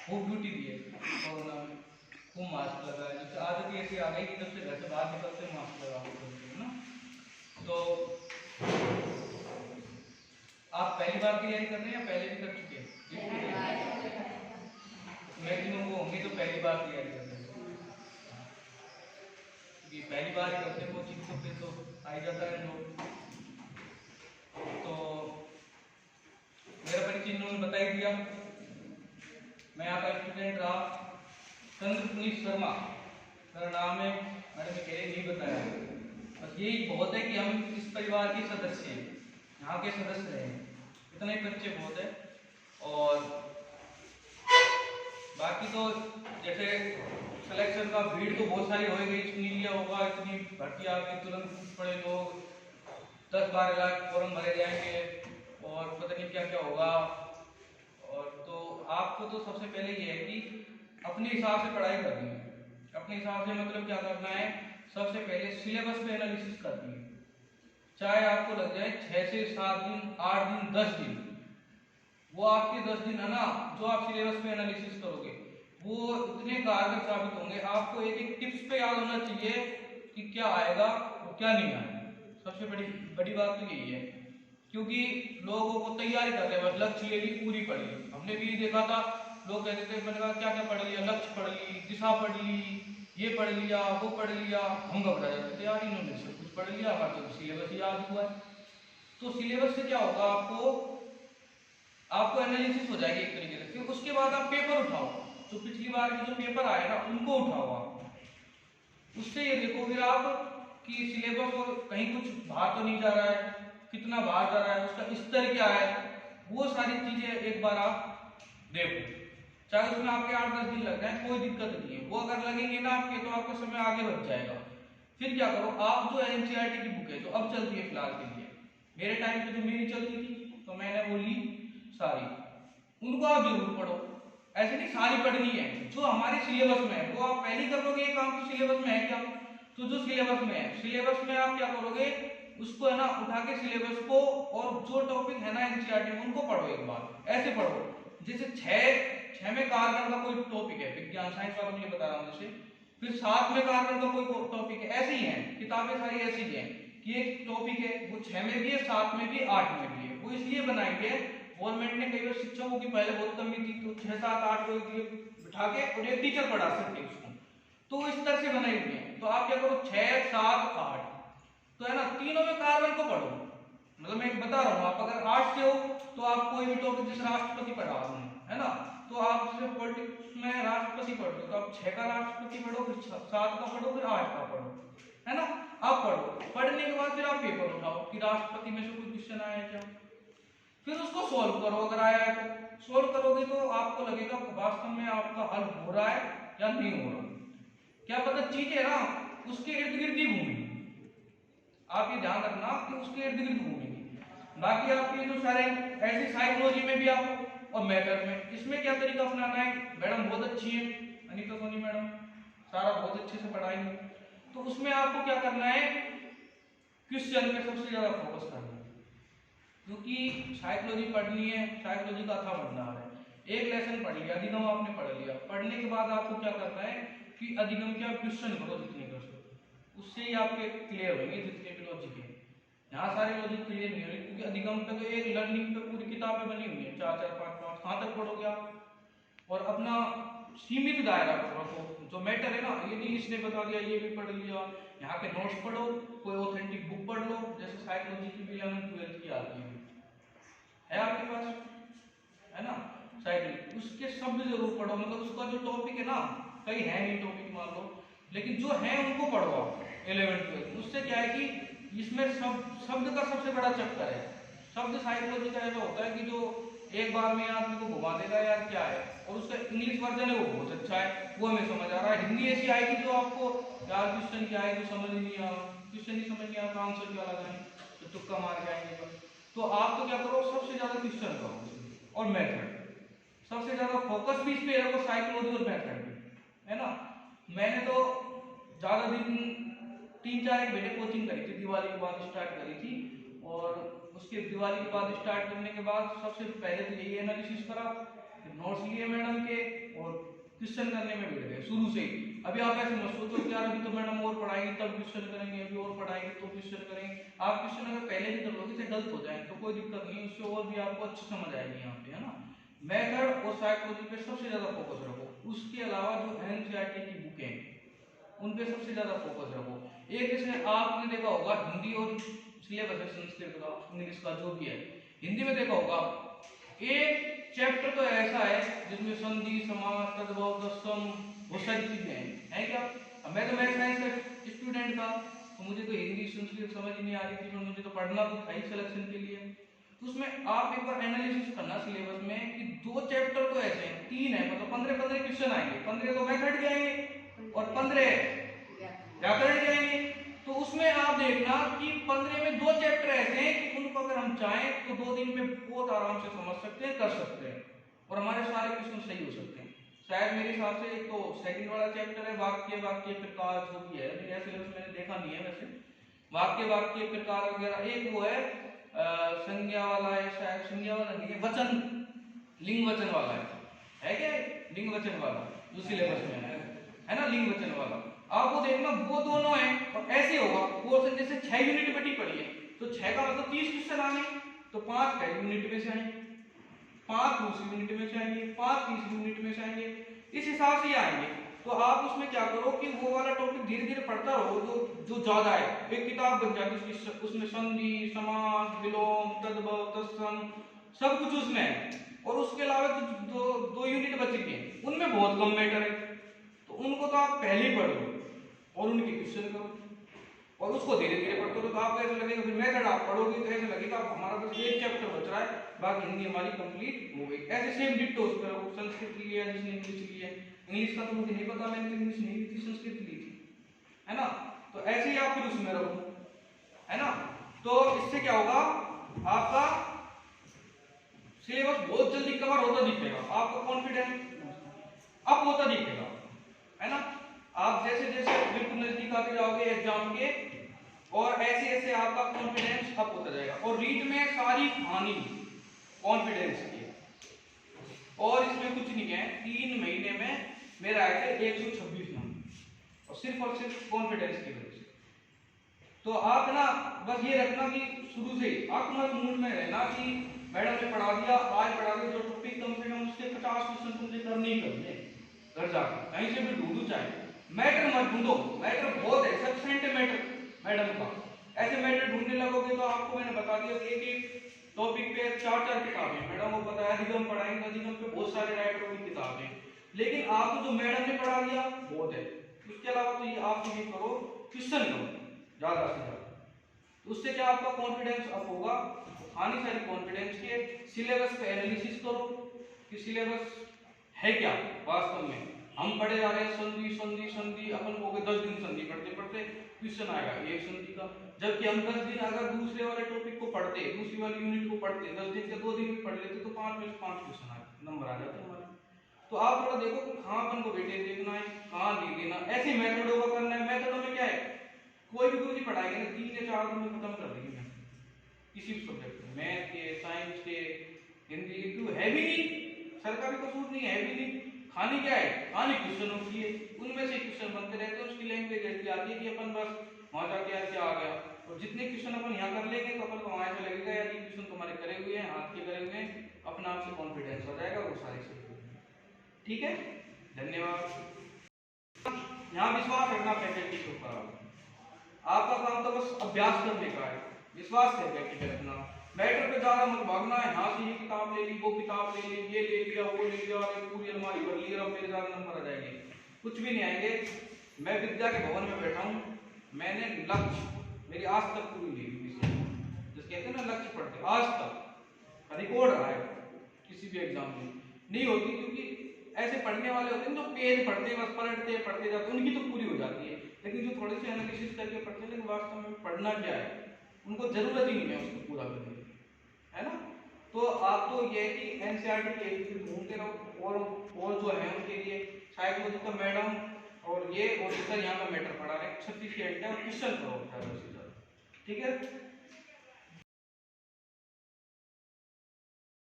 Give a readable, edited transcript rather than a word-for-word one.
खूब ड्यूटी दी है कोरोना में, खूब मास्क लगाया। जब से आदत ऐसी आ गई कि जब से घर से बाहर निकलते मास्क लगा के चलते हैं ना। तो आप पहली बार तैयारी कर रहे हैं या पहले भी कर चुके हैं? मैक्सिमम वो होंगे तो पहली बार तैयारी कर रहे हैं, क्योंकि पहली बार ही करते हैं कोचिंग, तो फिर तो आ ही जाता है लोग। तो मेरा परिचय इन्होंने बता ही दिया। मैं आपका स्टूडेंट रहा चंद्र पुनीत शर्मा मेरा नाम है। मैडम ने कह नहीं बताया, बस यही बहुत है कि हम इस परिवार के सदस्य हैं, यहाँ के सदस्य हैं, इतना ही परिचय बहुत है। और बाकी तो जैसे सिलेक्शन का भीड़ तो बहुत सारी हो गई, सुन लिया होगा, इतनी भर्ती आ गई, तुरंत कूद पड़े लोग, 10-12 लाख फॉर्म भरे जाएंगे और पता नहीं क्या क्या होगा। और तो आपको तो सबसे पहले ये है कि अपने हिसाब से पढ़ाई करनी है। अपने हिसाब से मतलब क्या करना है, सबसे पहले सिलेबस पे एनालिसिस करनी है। चाहे आपको लग जाए 6 से 7 दिन, 8 दिन, 10 दिन, वो आपके 10 दिन है ना, जो आप सिलेबस पे एनालिसिस करोगे वो इतने कारगर साबित होंगे। आपको एक एक टिप्स पे याद होना चाहिए कि क्या आएगा और क्या नहीं आएगा। सबसे बड़ी बड़ी बात तो यही है, क्योंकि लोगों को तैयारी कर रहे हैं, बस लक्ष्य ले ली, पूरी पढ़ ली। हमने भी देखा था, लोग कहते थे मैंने कहा क्या क्या पढ़ लिया, लक्ष्य पढ़ ली, दिशा पढ़ ली, ये पढ़ लिया, वो पढ़ लिया। हम घबरा जाते थे, यार इन्होंने सब कुछ पढ़ लिया, हमारा तो सिलेबस ही याद हुआ है। तो सिलेबस से क्या होगा, आपको एनालिसिस हो जाएगी एक तरीके से। फिर उसके बाद आप पेपर उठाओ, जो पिछली बार के जो पेपर आए ना उनको उठाओ आप। उससे ये देखोगे आप कि सिलेबस और कहीं कुछ बाहर तो नहीं जा रहा है, कितना बाहर जा रहा है, उसका स्तर क्या है, वो सारी चीजें एक बार आप देखो। चाहे उसमें आपके 8-10 दिन लग जाए, कोई दिक्कत नहीं है। वो अगर लगेंगे ना आपके, तो आपका समय आगे बढ़ जाएगा। फिर क्या करो, आप जो एनसीईआरटी की बुक है जो अब चलती है फिलहाल के लिए, मेरे टाइम पे जो मेरी चलती थी तो मैंने वो ली सारी, उनको आप जरूर पढ़ो। ऐसे नहीं सारी पढ़नी है, जो हमारे सिलेबस में है वो आप पहले कर लोगे। ये काम तो सिलेबस में है क्या, तो जो सिलेबस में है, सिलेबस में आप क्या करोगे, उसको है ना उठा के सिलेबस को, और जो टॉपिक है ना एनसीईआरटी में उनको पढ़ो एक बार। ऐसे पढ़ो जैसे छह में कार्बन का कोई टॉपिक है, विज्ञान साइंस वालों के लिए बता रहा हूँ जैसे, फिर 7 में कार्बन का कोई टॉपिक है। ऐसे ही है, किताबें सारी ऐसी ही हैं कि एक टॉपिक है वो 6 में भी है, 7 में भी, 8 में भी है। वो इसलिए बनाई है गवर्नमेंट ने, कई बार शिक्षकों की पहले बहुत कमी थी, तो 6, 7, 8 को बिठा के और एक टीचर पढ़ा सकते उसको, तो इस तरह से बनाई हुई है। तो आप क्या करो, 6, 7, 8, तो है ना तीनों में कार्बन को पढ़ो। मतलब मैं बता रहा हूँ, आप अगर आर्ट्स से हो तो आप कोई भी टॉपिक जैसे राष्ट्रपति पढ़ा रहा हूँ, है ना, तो आप जैसे पॉलिटिक्स में राष्ट्रपति पढ़ लो, तो आप 6 का राष्ट्रपति पढ़ो, फिर 7 का पढ़ो, फिर 8 का पढ़ो, है ना। आप पढ़ो, पढ़ने के बाद फिर आप पेपर उठाओ कि राष्ट्रपति में से कोई क्वेश्चन आया है क्या, फिर उसको सॉल्व करो। अगर आया है तो सॉल्व करोगे तो आपको लगेगा वास्तव में आपका हल हो रहा है या नहीं हो रहा। क्या पता चीजें ना उसके इर्द गिर्द ही घूमेंगी, आप ये ध्यान रखना कि उसके इर्द गिर्द घूमेंगी। बाकी आपके जो सारे ऐसे साइकोलॉजी में भी आप, और मैथड में, इसमें क्या तरीका अपनाना है, मैडम बहुत अच्छी है अनीता सोनी मैडम, सारा बहुत अच्छे से पढ़ाएंगे। तो उसमें आपको क्या करना है, क्वेश्चन पे सबसे ज्यादा फोकस करना है, क्योंकि साइकोलॉजी पढ़नी है, साइकोलॉजी का था भंडार है। एक लेसन पढ़ लिया, अधिगम आपने पढ़ लिया, पढ़ने के बाद आपको क्या करना है कि अधिगम के आप क्वेश्चन करो जितने कर सकते, उससे ही आपके क्लियर होंगे जितने भी लॉजिक है। यहाँ सारे लॉजिक क्लियर नहीं हो रहे, क्योंकि अधिगम पे तो एक लर्निंग पे पूरी किताबें बनी हुई है, 4-4, 5-5, कहाँ तक पढ़ोगे आप। और अपना सीमित दायरा रखो, जो मैटर है ना, ये नहीं इसने बता दिया ये भी पढ़ लिया, यहाँ के नोट्स पढ़ो, कोई ऑथेंटिक बुक पढ़ लो, जैसे साइकोलॉजी की भी 11th-12th की आती है आपके पास, है ना, साइकोलॉजी, उसके शब्द जरूर पढ़ो। मतलब उसका जो टॉपिक है ना, कई है नहीं टॉपिक मान लो, लेकिन जो है उनको पढ़ो आप 11th-12th। उससे क्या है कि इसमें शब्द का सबसे बड़ा चक्कर है। शब्द साइकोलॉजी का ऐसा होता है कि जो एक बार में आदमी को घुमा देगा यार क्या है, और उसका इंग्लिश वर्जन है वो बहुत अच्छा है, वो हमें समझ आ रहा है। हिंदी ऐसी आएगी जो आपको यार क्वेश्चन क्या है, जो समझ ही नहीं आ रहा, क्वेश्चन ही समझ नहीं आ रहा, आंसर क्या लगाएं, तो तुक्का मार के आएंगे। तो आप तो क्या करो, सबसे ज्यादा क्वेश्चन करो और मेथड, सबसे ज्यादा फोकस भी इस पे रखो, साइकोलॉजी और मेथड भी, है ना। मैंने तो ज्यादा दिन 3-4 एक महीने कोचिंग करी थी, दिवाली के बाद स्टार्ट करी थी। और उसके दिवाली के बाद स्टार्ट करने के बाद सबसे पहले तो यही एनालिसिस करा कि नोट्स लिए मैडम के और क्वेश्चन करने में बैठ गए शुरू से ही। अभी आप ऐसे मत सोचो कि यार अभी तो मैडम और पढ़ाएंगे तब क्वेश्चन करेंगे, अभी और पढ़ाएंगे तो क्वेश्चन करेंगे। आप क्वेश्चन अगर पहले भी कर लोगे तो गलत हो जाएंगे तो कोई दिक्कत नहीं, उससे और भी आपको अच्छी समझ आएगी यहाँ पे, है ना। मेथड और साइकोलॉजी पे सबसे ज्यादा फोकस रखो। उसके अलावा जो एनसीईआरटी की बुकें हैं उन पे सबसे ज्यादा फोकस रखो। एक जैसे आपने देखा होगा हिंदी और सिलेबस है संस्कृत का, इंग्लिश का, जो भी है, हिंदी में देखा होगा एक चैप्टर तो ऐसा है जिसमें संधि, समास, तद्भव, तत्सम बहुत सारी चीजें हैं क्या। अब मैं तो मैथ साइंस का स्टूडेंट था तो मुझे तो हिंदी संस्कृत समझ नहीं आ रही थी, पर मुझे तो पढ़ना तो था ही सिलेक्शन के लिए। तो उसमें आप एक बार एनालिसिस करना सिलेबस में कि 2 चैप्टर तो ऐसे हैं, 3 है, मतलब 15 क्वेश्चन आएंगे, 15 तो मेथड के आएंगे और 15 व्याकरण के आएंगे। तो उसमें आप देखना कि 15 में 2 चैप्टर ऐसे हैं कि उनको अगर हम चाहें तो 2 दिन में बहुत आराम से समझ सकते हैं, कर सकते हैं और हमारे सारे क्वेश्चन सही हो सकते हैं। शायद मेरे हिसाब से एक तो सेकंड वाला चैप्टर है वाक्य प्रकार, जो भी है, मेरा सिलेबस मैंने देखा नहीं है वैसे, वाक्य प्रकार वगैरह। एक वो है संज्ञा वाला है, शायद संज्ञा वाला नहीं है, वचन, लिंग वचन वाला है क्या, लिंग वचन वाला जो सिलेबस में है ना, लिंग वचन वाला। आप वो देखना, वो दोनों हैं। और ऐसे होगा पोर्शन जैसे 6 यूनिट बेटी पढ़ी है तो 6 का मतलब 30 क्वेश्चन आने, तो 5 पहली यूनिट में से आएंगे, 5 दूसरी यूनिट में से आएंगे, 5 तीसरी यूनिट में से आएंगे, इस हिसाब से आएंगे। तो आप उसमें क्या करो कि वो वाला टॉपिक धीरे धीरे पढ़ता रहो जो ज्यादा है, एक किताब बन जाती है उसमें संधि, समास, विलोम, तद्भव, तत्सम सब कुछ उसमें है। और उसके अलावा दो यूनिट बच गए उनमें बहुत कम मैटर है, तो उनको तो आप पहले ही पढ़ो और उनके क्वेश्चन करो और उसको धीरे धीरे पढ़ते रहो। तो आपको ऐसा लगेगा, फिर मेथड आप पढ़ोगे तो ऐसा लगेगा हमारा बस एक चैप्टर बच रहा है, बाकी हिंदी हमारी कंप्लीट हो गई। ऐसे सेम डिट्टो करो, संस्कृत लिया जिसने इंग्लिश ली है, इंग्लिश का तो मुझे नहीं पता, मैंने इंग्लिश नहीं ली थी, संस्कृत ली थी, है ना। तो ऐसे ही आप फिर उसमें रहो, है ना। तो इससे क्या होगा, आपका सिलेबस बहुत जल्दी कवर होता दिखेगा, आपको कॉन्फिडेंस अप होता दिखेगा, है ना। आप जैसे जैसे बिल्कुल नजदीक आते जाओगे एग्जाम के और ऐसे ऐसे आपका कॉन्फिडेंस अप होता जाएगा। और रीड में सारी कहानी कॉन्फिडेंस की है और इसमें कुछ नहीं है। 3 महीने में मेरे आए थे 126 नंबर और सिर्फ कॉन्फिडेंस की वजह से। तो आप ना बस ये रखना कि शुरू से ही आप मत मूड में रहना कि मैडम ने पढ़ा दिया, आज पढ़ा दिया, जो टॉपिक कम से कम उसके 50 क्वेश्चन तुमसे करने ही करने, घर जाकर कहीं से भी ढूंढो, चाहे मैटर मत ढूंढो, मैटर बहुत है, सब्सटेंट मैटर मैडम का। ऐसे मैटर ढूंढने लगोगे तो आपको मैंने बता दिया एक एक टॉपिक पे 4-4 किताबें मैडम को पता है, अधिगम पढ़ाएंगे, अधिगम पे बहुत सारे राइटरों की किताबें, लेकिन आपको जो मैडम ने पढ़ा दिया बहुत है। उसके अलावा तो ये आप ये करो, क्वेश्चन करो ज्यादा से ज्यादा, तो उससे क्या आपका कॉन्फिडेंस अप होगा। आनी सारी कॉन्फिडेंस के सिलेबस पे एनालिसिस करो कि सिलेबस है क्या वास्तव में। हम पढ़े जा रहे हैं संधि संधि संधि, अपन को 10 दिन संधि पढ़ते पढ़ते क्वेश्चन आएगा एक संधि का, जबकि हम 10 दिन अगर दूसरे वाले टॉपिक को पढ़ते, दूसरी वाली यूनिट को पढ़ते, 10 दिन के 2 दिन भी पढ़ लेते तो 5 में से 5 क्वेश्चन आए, नंबर आ जाते हमारे। तो आप थोड़ा देखो कि कहाँ अपन को वेटेज देखना है, कहाँ नहीं देना। ऐसे मेथडों का करना है। मेथडों में क्या है, कोई भी गुरुजी पढ़ाएंगे ना 3 या 4 दिन में खत्म कर देंगे किसी भी सब्जेक्ट में, मैथ के, साइंस के, हिंदी के। है भी नहीं, सर का भी कसूर नहीं है भी नहीं, खानी क्या है, खानी क्वेश्चनों की है, उनमें से क्वेश्चन बनते रहते हैं। उसकी लैंग्वेज ऐसी आती है कि अपन बस वहां जाके ऐसे आ गया, और जितने क्वेश्चन अपन यहाँ कर लेंगे तो अपन को वहां ऐसा लगेगा यार ये क्वेश्चन तुम्हारे करे हुए हैं, हाथ के करे हुए हैं, अपना आप से कॉन्फिडेंस हो जाएगा, वो सारे से। ठीक है, धन्यवाद। यहाँ विश्वास रखना फैकल्टी के ऊपर, आपका काम तो बस अभ्यास करने का है, विश्वास फैकल्टी पे रखना। मैटर पे ज्यादा मत भागना है, यहाँ से ये किताब ले ली, वो किताब ले ली, ये ले लिया, वो ले लिया, पूरी अलमारी भर ली, अब मेरे ज्यादा नंबर आ जाएंगे, कुछ भी नहीं आएंगे। मैं विद्या के भवन में बैठा हूँ, मैंने लक्ष्य मेरी आज तक पूरी नहीं हुई, जिस कहते हैं ना लक्ष्य पढ़ते आज तक रिकॉर्ड रहा है किसी भी एग्जाम में नहीं होती, क्योंकि ऐसे पढ़ने वाले होते हैं जो पेज पढ़ते हैं, बस पढ़ते जाते हैं, उनकी तो पूरी हो जाती है। लेकिन जो थोड़े से एनालिसिस करके पढ़ते हैं, लेकिन वास्तव में पढ़ना क्या है, उनको जरूरत ही नहीं है उसको पूरा करने की, है ना। तो आप तो ये है कि एनसीईआरटी के एक ढूंढते रहो, और जो है उनके लिए साइकोलॉजी का मैडम और ये और सर यहाँ का मैटर पढ़ा रहे, 36 घंटे और क्वेश्चन करो ज्यादा से ज्यादा। ठीक है।